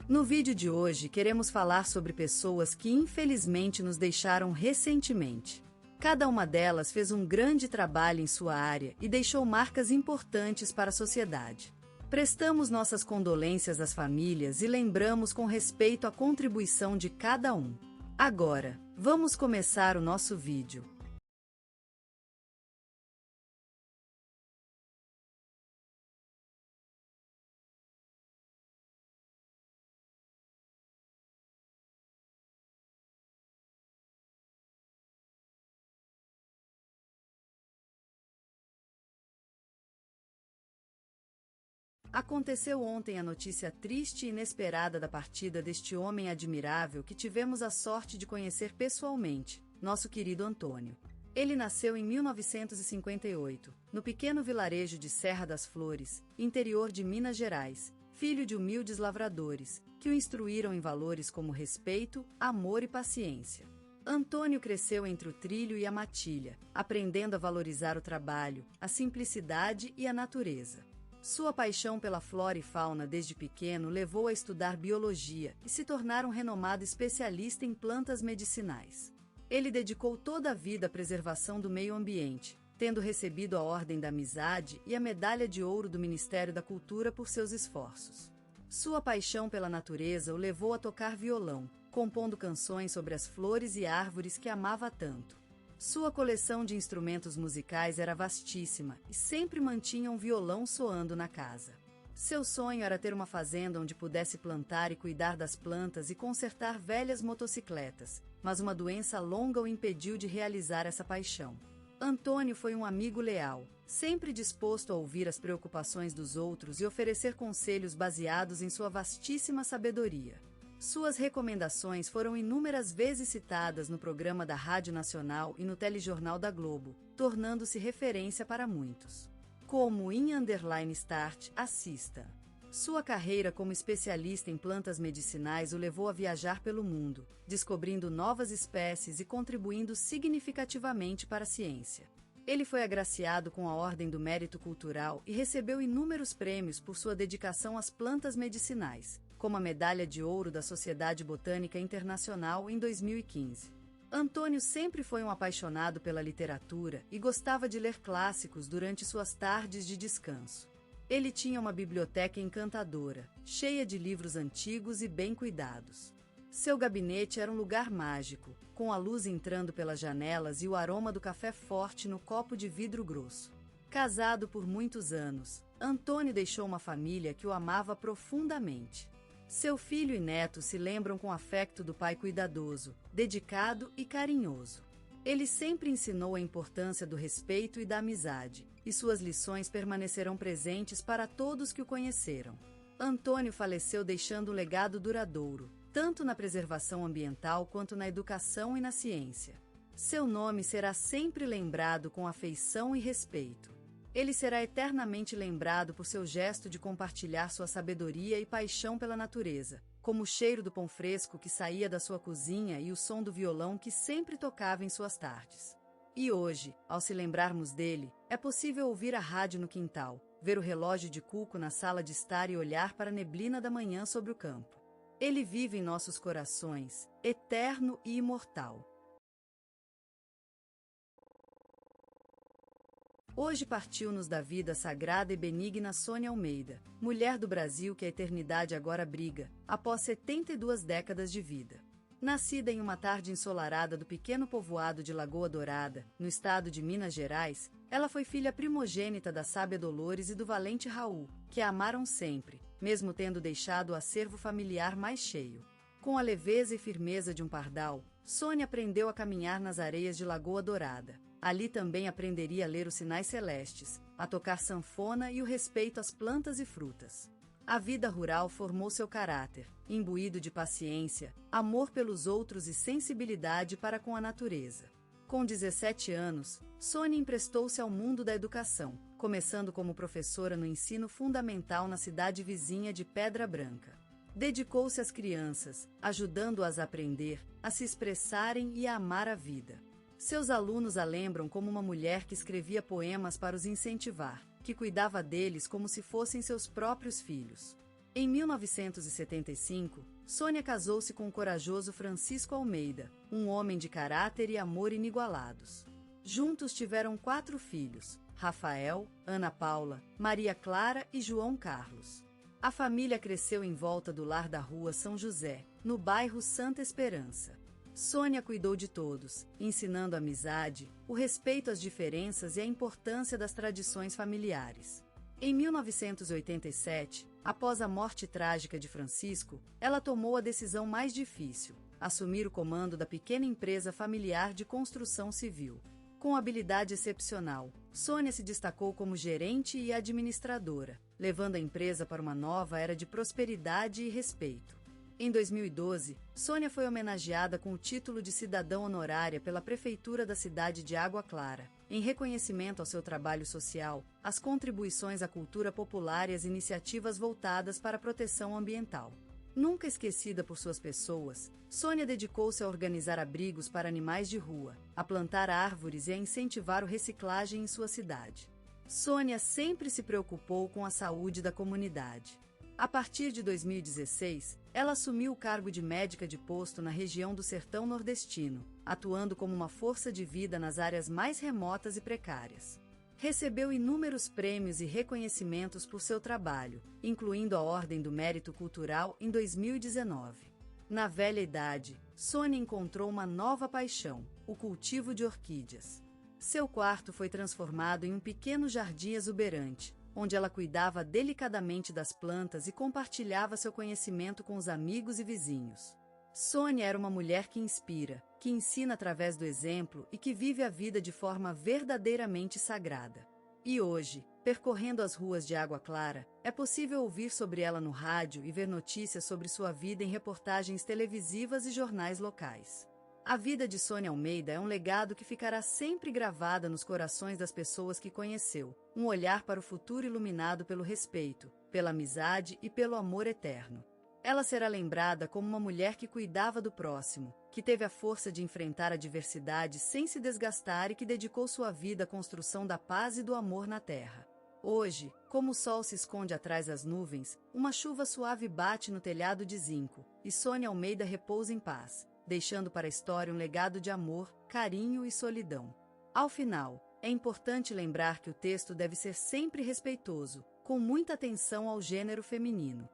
No vídeo de hoje queremos falar sobre pessoas que infelizmente nos deixaram recentemente. Cada uma delas fez um grande trabalho em sua área e deixou marcas importantes para a sociedade. Prestamos nossas condolências às famílias e lembramos com respeito a contribuição de cada um. Agora, vamos começar o nosso vídeo. Aconteceu ontem a notícia triste e inesperada da partida deste homem admirável que tivemos a sorte de conhecer pessoalmente, nosso querido Antônio. Ele nasceu em 1958, no pequeno vilarejo de Serra das Flores, interior de Minas Gerais, filho de humildes lavradores, que o instruíram em valores como respeito, amor e paciência. Antônio cresceu entre o trilho e a matilha, aprendendo a valorizar o trabalho, a simplicidade e a natureza. Sua paixão pela flora e fauna desde pequeno levou a estudar biologia e se tornar um renomado especialista em plantas medicinais. Ele dedicou toda a vida à preservação do meio ambiente, tendo recebido a Ordem da Amizade e a Medalha de Ouro do Ministério da Cultura por seus esforços. Sua paixão pela natureza o levou a tocar violão, compondo canções sobre as flores e árvores que amava tanto. Sua coleção de instrumentos musicais era vastíssima e sempre mantinha um violão soando na casa. Seu sonho era ter uma fazenda onde pudesse plantar e cuidar das plantas e consertar velhas motocicletas, mas uma doença longa o impediu de realizar essa paixão. Antônio foi um amigo leal, sempre disposto a ouvir as preocupações dos outros e oferecer conselhos baseados em sua vastíssima sabedoria. Suas recomendações foram inúmeras vezes citadas no programa da Rádio Nacional e no telejornal da Globo, tornando-se referência para muitos. Como _start, assista. Sua carreira como especialista em plantas medicinais o levou a viajar pelo mundo, descobrindo novas espécies e contribuindo significativamente para a ciência. Ele foi agraciado com a Ordem do Mérito Cultural e recebeu inúmeros prêmios por sua dedicação às plantas medicinais, como a Medalha de Ouro da Sociedade Botânica Internacional em 2015. Antônio sempre foi um apaixonado pela literatura e gostava de ler clássicos durante suas tardes de descanso. Ele tinha uma biblioteca encantadora, cheia de livros antigos e bem cuidados. Seu gabinete era um lugar mágico, com a luz entrando pelas janelas e o aroma do café forte no copo de vidro grosso. Casado por muitos anos, Antônio deixou uma família que o amava profundamente. Seu filho e neto se lembram com afeto do pai cuidadoso, dedicado e carinhoso. Ele sempre ensinou a importância do respeito e da amizade, e suas lições permanecerão presentes para todos que o conheceram. Antônio faleceu deixando um legado duradouro, tanto na preservação ambiental quanto na educação e na ciência. Seu nome será sempre lembrado com afeição e respeito. Ele será eternamente lembrado por seu gesto de compartilhar sua sabedoria e paixão pela natureza, como o cheiro do pão fresco que saía da sua cozinha e o som do violão que sempre tocava em suas tardes. E hoje, ao se lembrarmos dele, é possível ouvir a rádio no quintal, ver o relógio de Cuco na sala de estar e olhar para a neblina da manhã sobre o campo. Ele vive em nossos corações, eterno e imortal. Hoje partiu-nos da vida sagrada e benigna Sônia Almeida, mulher do Brasil que a eternidade agora abriga, após 72 décadas de vida. Nascida em uma tarde ensolarada do pequeno povoado de Lagoa Dourada, no estado de Minas Gerais, ela foi filha primogênita da sábia Dolores e do valente Raul, que a amaram sempre, mesmo tendo deixado o acervo familiar mais cheio. Com a leveza e firmeza de um pardal, Sônia aprendeu a caminhar nas areias de Lagoa Dourada. Ali também aprenderia a ler os sinais celestes, a tocar sanfona e o respeito às plantas e frutas. A vida rural formou seu caráter, imbuído de paciência, amor pelos outros e sensibilidade para com a natureza. Com 17 anos, Sônia emprestou-se ao mundo da educação, começando como professora no ensino fundamental na cidade vizinha de Pedra Branca. Dedicou-se às crianças, ajudando-as a aprender, a se expressarem e a amar a vida. Seus alunos a lembram como uma mulher que escrevia poemas para os incentivar, que cuidava deles como se fossem seus próprios filhos. Em 1975, Sônia casou-se com o corajoso Francisco Almeida, um homem de caráter e amor inigualados. Juntos tiveram 4 filhos: Rafael, Ana Paula, Maria Clara e João Carlos. A família cresceu em volta do lar da Rua São José, no bairro Santa Esperança. Sônia cuidou de todos, ensinando a amizade, o respeito às diferenças e a importância das tradições familiares. Em 1987, após a morte trágica de Francisco, ela tomou a decisão mais difícil: assumir o comando da pequena empresa familiar de construção civil. Com habilidade excepcional, Sônia se destacou como gerente e administradora, levando a empresa para uma nova era de prosperidade e respeito. Em 2012, Sônia foi homenageada com o título de cidadã honorária pela Prefeitura da cidade de Água Clara, em reconhecimento ao seu trabalho social, às contribuições à cultura popular e às iniciativas voltadas para a proteção ambiental. Nunca esquecida por suas pessoas, Sônia dedicou-se a organizar abrigos para animais de rua, a plantar árvores e a incentivar a reciclagem em sua cidade. Sônia sempre se preocupou com a saúde da comunidade. A partir de 2016, ela assumiu o cargo de médica de posto na região do Sertão Nordestino, atuando como uma força de vida nas áreas mais remotas e precárias. Recebeu inúmeros prêmios e reconhecimentos por seu trabalho, incluindo a Ordem do Mérito Cultural em 2019. Na velha idade, Sônia encontrou uma nova paixão: o cultivo de orquídeas. Seu quarto foi transformado em um pequeno jardim exuberante, onde ela cuidava delicadamente das plantas e compartilhava seu conhecimento com os amigos e vizinhos. Sônia era uma mulher que inspira, que ensina através do exemplo e que vive a vida de forma verdadeiramente sagrada. E hoje, percorrendo as ruas de Água Clara, é possível ouvir sobre ela no rádio e ver notícias sobre sua vida em reportagens televisivas e jornais locais. A vida de Sônia Almeida é um legado que ficará sempre gravada nos corações das pessoas que conheceu, um olhar para o futuro iluminado pelo respeito, pela amizade e pelo amor eterno. Ela será lembrada como uma mulher que cuidava do próximo, que teve a força de enfrentar a adversidade sem se desgastar e que dedicou sua vida à construção da paz e do amor na terra. Hoje, como o sol se esconde atrás das nuvens, uma chuva suave bate no telhado de zinco, e Sônia Almeida repousa em paz, deixando para a história um legado de amor, carinho e solidão. Ao final, é importante lembrar que o texto deve ser sempre respeitoso, com muita atenção ao gênero feminino.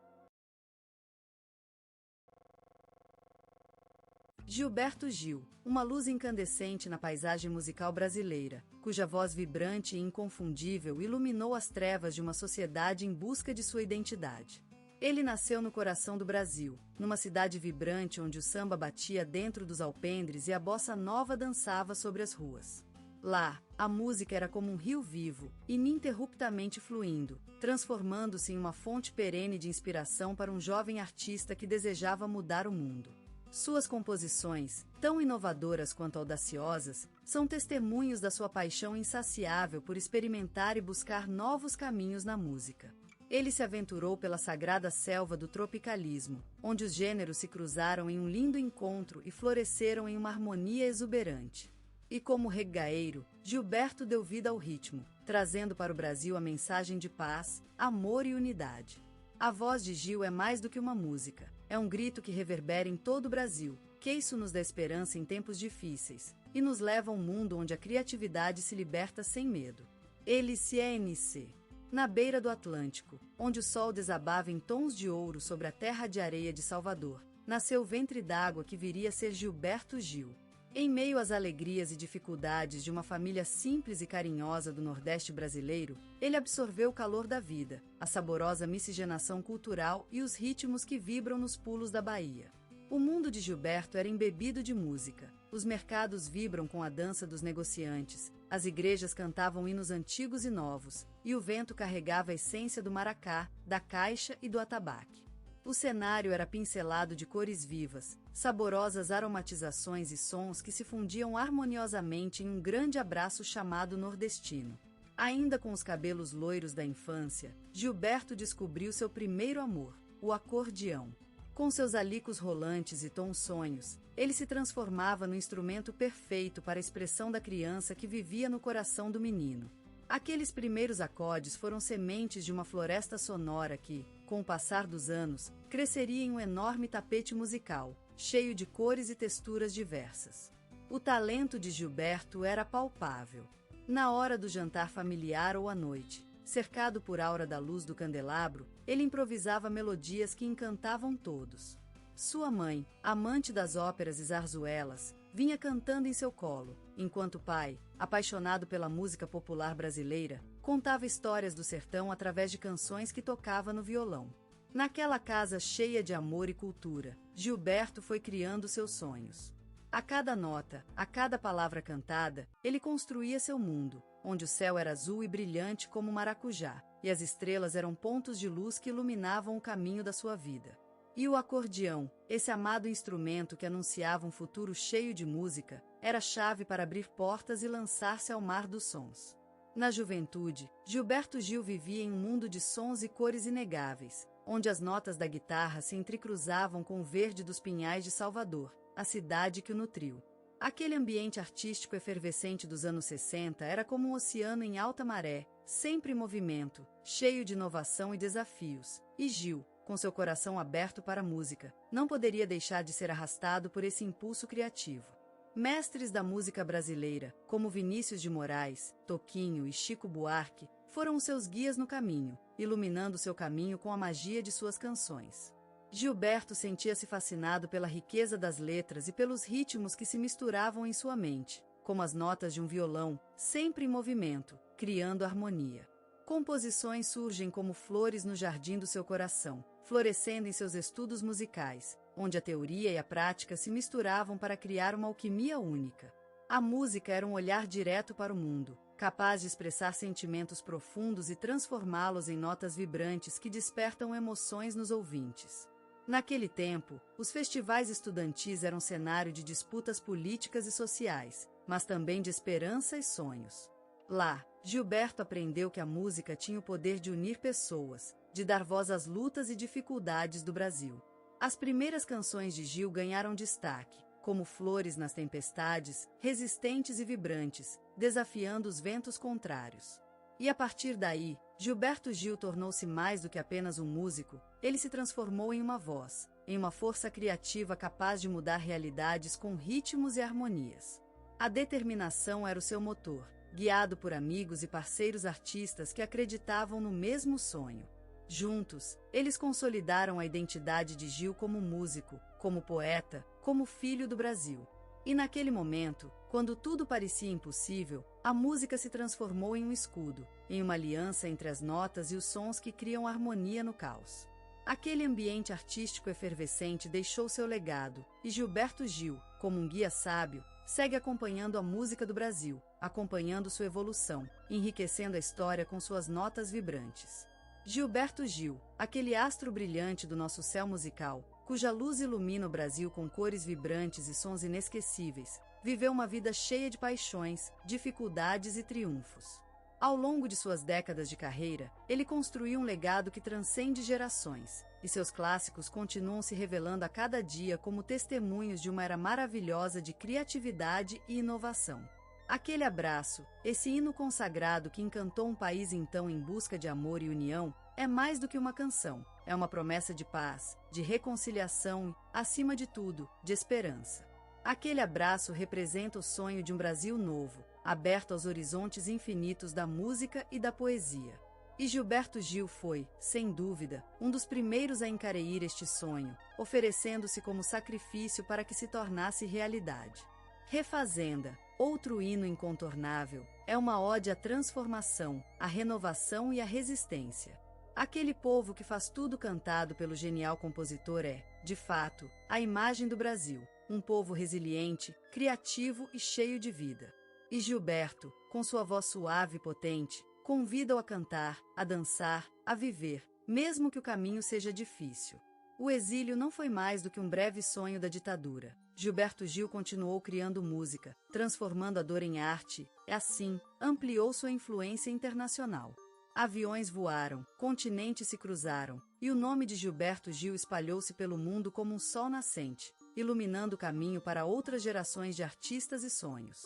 Gilberto Gil, uma luz incandescente na paisagem musical brasileira, cuja voz vibrante e inconfundível iluminou as trevas de uma sociedade em busca de sua identidade. Ele nasceu no coração do Brasil, numa cidade vibrante onde o samba batia dentro dos alpendres e a bossa nova dançava sobre as ruas. Lá, a música era como um rio vivo, ininterruptamente fluindo, transformando-se em uma fonte perene de inspiração para um jovem artista que desejava mudar o mundo. Suas composições, tão inovadoras quanto audaciosas, são testemunhos da sua paixão insaciável por experimentar e buscar novos caminhos na música. Ele se aventurou pela sagrada selva do tropicalismo, onde os gêneros se cruzaram em um lindo encontro e floresceram em uma harmonia exuberante. E como regueiro, Gilberto deu vida ao ritmo, trazendo para o Brasil a mensagem de paz, amor e unidade. A voz de Gil é mais do que uma música, é um grito que reverbera em todo o Brasil, que isso nos dá esperança em tempos difíceis, e nos leva a um mundo onde a criatividade se liberta sem medo. Ele se ANC. Na beira do Atlântico, onde o sol desabava em tons de ouro sobre a terra de areia de Salvador, nasceu o ventre d'água que viria a ser Gilberto Gil. Em meio às alegrias e dificuldades de uma família simples e carinhosa do Nordeste brasileiro, ele absorveu o calor da vida, a saborosa miscigenação cultural e os ritmos que vibram nos pulos da Bahia. O mundo de Gilberto era embebido de música. Os mercados vibram com a dança dos negociantes, as igrejas cantavam hinos antigos e novos, e o vento carregava a essência do maracá, da caixa e do atabaque. O cenário era pincelado de cores vivas, saborosas aromatizações e sons que se fundiam harmoniosamente em um grande abraço chamado nordestino. Ainda com os cabelos loiros da infância, Gilberto descobriu seu primeiro amor, o acordeão. Com seus alicos rolantes e tons sonhos, ele se transformava no instrumento perfeito para a expressão da criança que vivia no coração do menino. Aqueles primeiros acordes foram sementes de uma floresta sonora que, com o passar dos anos, cresceria em um enorme tapete musical, cheio de cores e texturas diversas. O talento de Gilberto era palpável. Na hora do jantar familiar ou à noite, cercado por aura da luz do candelabro, ele improvisava melodias que encantavam todos. Sua mãe, amante das óperas e zarzuelas, vinha cantando em seu colo, enquanto o pai, apaixonado pela música popular brasileira, contava histórias do sertão através de canções que tocava no violão. Naquela casa cheia de amor e cultura, Gilberto foi criando seus sonhos. A cada nota, a cada palavra cantada, ele construía seu mundo, onde o céu era azul e brilhante como maracujá, e as estrelas eram pontos de luz que iluminavam o caminho da sua vida. E o acordeão, esse amado instrumento que anunciava um futuro cheio de música, era a chave para abrir portas e lançar-se ao mar dos sons. Na juventude, Gilberto Gil vivia em um mundo de sons e cores inegáveis, onde as notas da guitarra se entrecruzavam com o verde dos pinhais de Salvador, a cidade que o nutriu. Aquele ambiente artístico efervescente dos anos 60 era como um oceano em alta maré, sempre em movimento, cheio de inovação e desafios, e Gil, com seu coração aberto para a música, não poderia deixar de ser arrastado por esse impulso criativo. Mestres da música brasileira, como Vinícius de Moraes, Toquinho e Chico Buarque, foram os seus guias no caminho, iluminando seu caminho com a magia de suas canções. Gilberto sentia-se fascinado pela riqueza das letras e pelos ritmos que se misturavam em sua mente, como as notas de um violão, sempre em movimento, criando harmonia. Composições surgem como flores no jardim do seu coração, florescendo em seus estudos musicais, onde a teoria e a prática se misturavam para criar uma alquimia única. A música era um olhar direto para o mundo, capaz de expressar sentimentos profundos e transformá-los em notas vibrantes que despertam emoções nos ouvintes. Naquele tempo, os festivais estudantis eram cenário de disputas políticas e sociais, mas também de esperança e sonhos. Lá, Gilberto aprendeu que a música tinha o poder de unir pessoas, de dar voz às lutas e dificuldades do Brasil. As primeiras canções de Gil ganharam destaque, como Flores nas Tempestades, resistentes e vibrantes, desafiando os ventos contrários. E a partir daí, Gilberto Gil tornou-se mais do que apenas um músico, ele se transformou em uma voz, em uma força criativa capaz de mudar realidades com ritmos e harmonias. A determinação era o seu motor, guiado por amigos e parceiros artistas que acreditavam no mesmo sonho. Juntos, eles consolidaram a identidade de Gil como músico, como poeta, como filho do Brasil. E naquele momento, quando tudo parecia impossível, a música se transformou em um escudo, em uma aliança entre as notas e os sons que criam harmonia no caos. Aquele ambiente artístico efervescente deixou seu legado, e Gilberto Gil, como um guia sábio, segue acompanhando a música do Brasil, acompanhando sua evolução, enriquecendo a história com suas notas vibrantes. Gilberto Gil, aquele astro brilhante do nosso céu musical, cuja luz ilumina o Brasil com cores vibrantes e sons inesquecíveis, viveu uma vida cheia de paixões, dificuldades e triunfos. Ao longo de suas décadas de carreira, ele construiu um legado que transcende gerações, e seus clássicos continuam se revelando a cada dia como testemunhos de uma era maravilhosa de criatividade e inovação. Aquele abraço, esse hino consagrado que encantou um país então em busca de amor e união, é mais do que uma canção, é uma promessa de paz, de reconciliação e, acima de tudo, de esperança. Aquele abraço representa o sonho de um Brasil novo, aberto aos horizontes infinitos da música e da poesia. E Gilberto Gil foi, sem dúvida, um dos primeiros a encarecer este sonho, oferecendo-se como sacrifício para que se tornasse realidade. Refazenda, outro hino incontornável, é uma ode à transformação, à renovação e à resistência. Aquele povo que faz tudo cantado pelo genial compositor é, de fato, a imagem do Brasil, um povo resiliente, criativo e cheio de vida. E Gilberto, com sua voz suave e potente, convida-o a cantar, a dançar, a viver, mesmo que o caminho seja difícil. O exílio não foi mais do que um breve sonho da ditadura. Gilberto Gil continuou criando música, transformando a dor em arte, e assim, ampliou sua influência internacional. Aviões voaram, continentes se cruzaram, e o nome de Gilberto Gil espalhou-se pelo mundo como um sol nascente, iluminando o caminho para outras gerações de artistas e sonhos.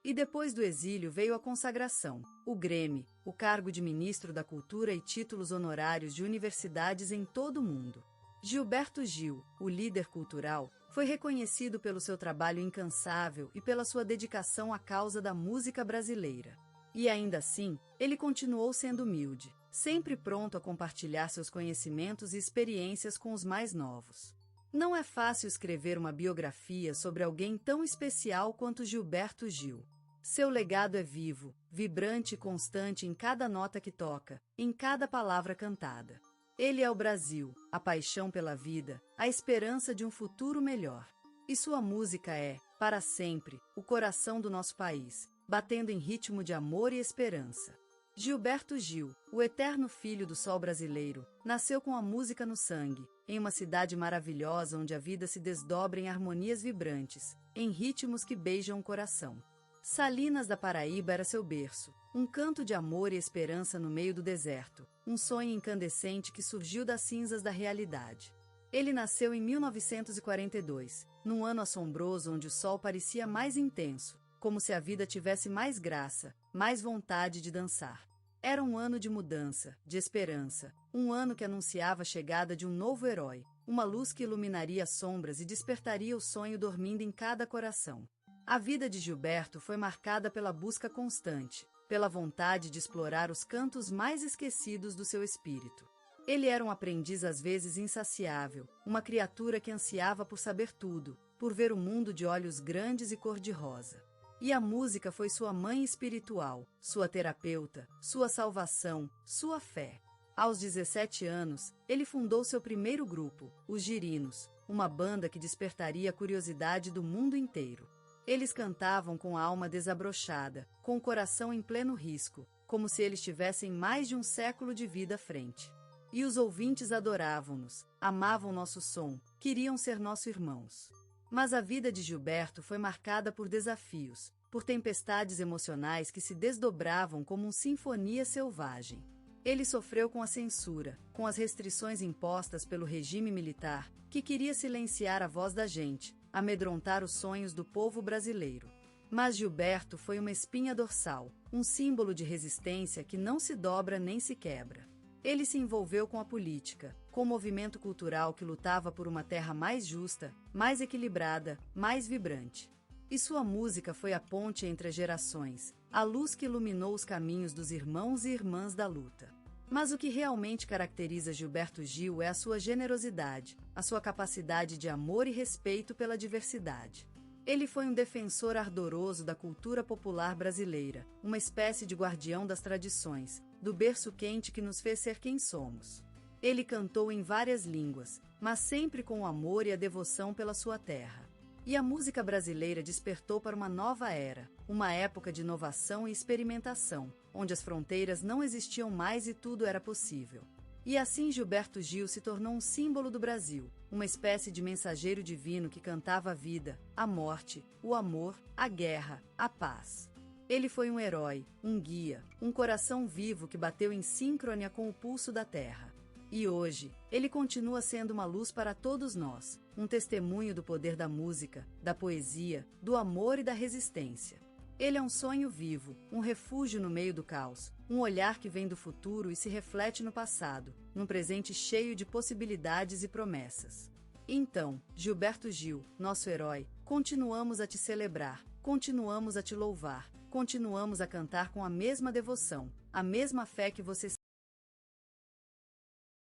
E depois do exílio veio a consagração, o Grêmio, o cargo de ministro da Cultura e títulos honorários de universidades em todo o mundo. Gilberto Gil, o líder cultural, foi reconhecido pelo seu trabalho incansável e pela sua dedicação à causa da música brasileira. E ainda assim, ele continuou sendo humilde, sempre pronto a compartilhar seus conhecimentos e experiências com os mais novos. Não é fácil escrever uma biografia sobre alguém tão especial quanto Gilberto Gil. Seu legado é vivo, vibrante e constante em cada nota que toca, em cada palavra cantada. Ele é o Brasil, a paixão pela vida, a esperança de um futuro melhor. E sua música é, para sempre, o coração do nosso país, batendo em ritmo de amor e esperança. Gilberto Gil, o eterno filho do sol brasileiro, nasceu com a música no sangue, em uma cidade maravilhosa onde a vida se desdobra em harmonias vibrantes, em ritmos que beijam o coração. Salinas da Paraíba era seu berço, um canto de amor e esperança no meio do deserto, um sonho incandescente que surgiu das cinzas da realidade. Ele nasceu em 1942, num ano assombroso onde o sol parecia mais intenso, como se a vida tivesse mais graça, mais vontade de dançar. Era um ano de mudança, de esperança, um ano que anunciava a chegada de um novo herói, uma luz que iluminaria as sombras e despertaria o sonho dormindo em cada coração. A vida de Gilberto foi marcada pela busca constante, pela vontade de explorar os cantos mais esquecidos do seu espírito. Ele era um aprendiz às vezes insaciável, uma criatura que ansiava por saber tudo, por ver o mundo de olhos grandes e cor-de-rosa. E a música foi sua mãe espiritual, sua terapeuta, sua salvação, sua fé. Aos 17 anos, ele fundou seu primeiro grupo, os Girinos, uma banda que despertaria a curiosidade do mundo inteiro. Eles cantavam com a alma desabrochada, com o coração em pleno risco, como se eles tivessem mais de um século de vida à frente. E os ouvintes adoravam-nos, amavam nosso som, queriam ser nossos irmãos. Mas a vida de Gilberto foi marcada por desafios, por tempestades emocionais que se desdobravam como uma sinfonia selvagem. Ele sofreu com a censura, com as restrições impostas pelo regime militar, que queria silenciar a voz da gente, amedrontar os sonhos do povo brasileiro. Mas Gilberto foi uma espinha dorsal, um símbolo de resistência que não se dobra nem se quebra. Ele se envolveu com a política, com o movimento cultural que lutava por uma terra mais justa, mais equilibrada, mais vibrante. E sua música foi a ponte entre as gerações, a luz que iluminou os caminhos dos irmãos e irmãs da luta. Mas o que realmente caracteriza Gilberto Gil é a sua generosidade, a sua capacidade de amor e respeito pela diversidade. Ele foi um defensor ardoroso da cultura popular brasileira, uma espécie de guardião das tradições, do berço quente que nos fez ser quem somos. Ele cantou em várias línguas, mas sempre com o amor e a devoção pela sua terra. E a música brasileira despertou para uma nova era, uma época de inovação e experimentação, onde as fronteiras não existiam mais e tudo era possível. E assim Gilberto Gil se tornou um símbolo do Brasil, uma espécie de mensageiro divino que cantava a vida, a morte, o amor, a guerra, a paz. Ele foi um herói, um guia, um coração vivo que bateu em síncronia com o pulso da terra. E hoje, ele continua sendo uma luz para todos nós, um testemunho do poder da música, da poesia, do amor e da resistência. Ele é um sonho vivo, um refúgio no meio do caos, um olhar que vem do futuro e se reflete no passado, num presente cheio de possibilidades e promessas. Então, Gilberto Gil, nosso herói, continuamos a te celebrar, continuamos a te louvar, continuamos a cantar com a mesma devoção, a mesma fé que você